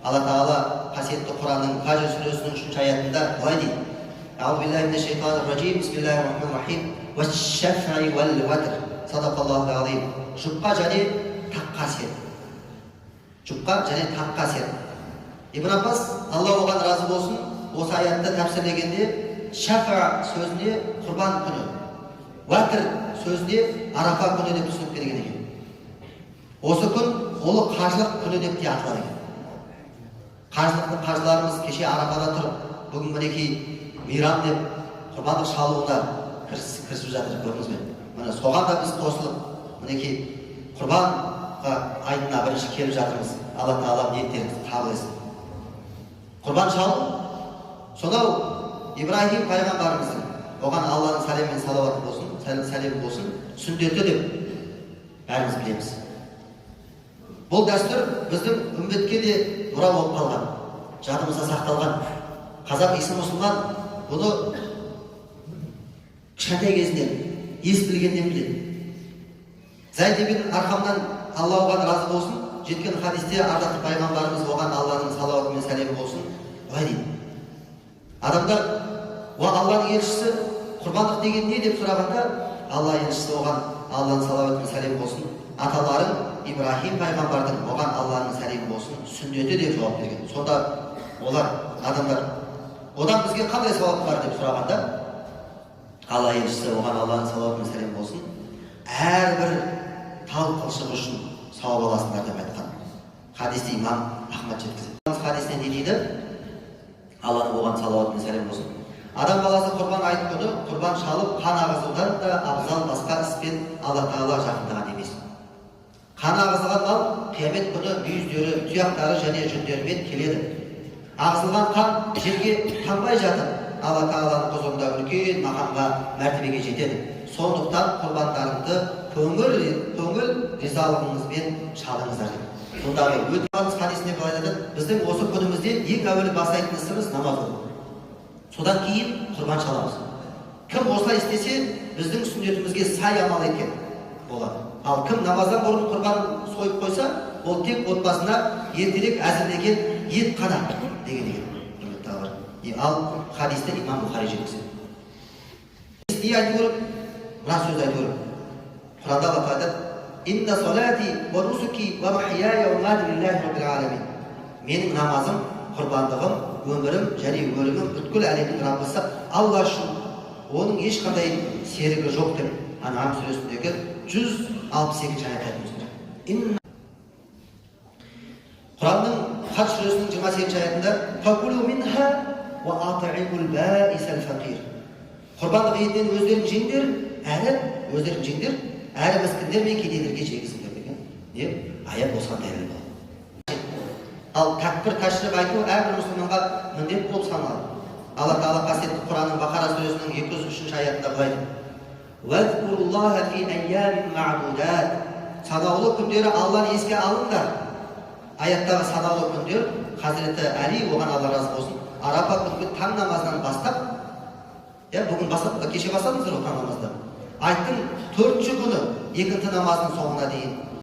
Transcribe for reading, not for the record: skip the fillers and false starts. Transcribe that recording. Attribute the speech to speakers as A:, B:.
A: Алла Тағала қасиетті Құранның Фажр сүресінің 3-ші аятында былай дейді: Аузу биллахи минаш шайтанир ражим. Бисмиллахир рахманир рахим. Ваш-шафъи вал-ватр. Садақаллахул азим. Жұпқа және таққа сер. Жұпқа және таққа сер. Ибн Аббас, Алла оған разы болсын, осы аятты тәпсірлегенде шафа сөзіне құрбан күні, ватр сөзіне арафа күні деп түсініп берген екен. Осы күн ұлы қажылық күні деп те аталады екен. Қажыларымыз кеше арафада тұрып, бүгін мінекей мейрам деп құрбандық шалуына кірісіп жатыр, көрдіңіз бе? Міне соған да біз қосылып, мінекей құрбанға айтына бірінші келіп жатырмыз. Алла Тағала ниеттеріңізді қабыл етсін. Құрбан шалу, сонау Ибрахим пайғамбарымыздың, оған Алланың сәлем мен салауаты болсын, сәлем болсын, сүндеті деп бәріміз білеміз. Бұл дәстүр біздің үмбетке де мұра болып қалған, жадымызда сақталған. Қазақ исі мұсылман бұны кішкентай кезінен, ес білгеннен біледі. Зайд ибн Арқамнан Алла оған разы болсын, жеткен хадисте ардақты пайғамбарымыз оған Алланың салауаты мен сәлемі болсын, былай дейді: адамдар, Алланың елшісі құрбандық деген не деп сұрағанда, Алла елшісі оған Алланың салауаты мен сәлемі болсын, аталарың Ибрахим пайғамбардың оған Алланың сәлемі болсын, сүннеті деп жауап берген. Сонда олар адамдар, одан бізге қандай сауап бар деп сұрағанда, Алла елшісі оған Алланың салауаты мен сәлемі болсын, әрбір тал қылшығы үшін сауап аласыңдар деп айтқан. Хадисті имам Ахмад жеткізеді. Хадисте не дейді? Алланың оған салауаты мен сәлем болсын. Адам баласы құрбан айт күні құрбан шалып қан ағызудан да абзал басқа іспен Алла Тағала жақындаған емес. Қан ағызылған мал қиямет күні мүйіздері, тұяқтары және жүндерімен келеді. Ағызылған қан жерге тамбай жатып, Алла Тағаланың құзырында үлкен мақамға, мәртебеге жетеді. Сондықтан құрбандарыңды көңіл ризалығыңызбен шалыңыздар. Сондағы өткен хадисінде былай айтады: біздің осы күнімізде ең әуелі бастайтын ісіміз намаз оқу. Содан кейін құрбан шаламыз. Кім осылай істесе, біздің сүннетімізге сай амал еткен болады. Ал кім намаздан бұрын құрбан сойып қойса, ол тек отбасына ертерек әзірлеген ет қана деген екен. Ал хадисті имам Бұхари жеткізеді. Не айту керек? Мына сөз айту керек. Құранда Алла айтады: Инна салати ва нусуки ва махияя ва мамати лиллахи раббил аламин. Менің намазым, құрбандығым, өмірім және өлімім бүткіл әлемнің Раббысы Алла үшін, оның ешқандай серігі жоқ деп Ан'ам сүресіндегі 162 аят айтылып. Құранның Хадж сүресінің 28 аятында: Факулу минха ва ат'имул баисал фақир. Құрбандық етінен өздерің жеңдер, әрі міскіндер мен кедейлерге жегізіңдер деген не аят осыған дәлел болады. Ал такбир ташрих айту әрбір мұсылманға міндет болып саналады. Алла Тағала қасиетті Құранның Бақара сүресінің 203 аятында былай дейді: «Вазкуруллаха фи айямин ма'дудат». Санаулы күндері Алланы еске алыңдар. Аяттағы санаулы күндер Хазіреті Әли, оған Алла разы болсын, Арафа күнгі таң намазынан бастап, бүгін кеше бастадыңыздар таң намаздан. Айттың 4-ші күні екінті намазының соңына дейін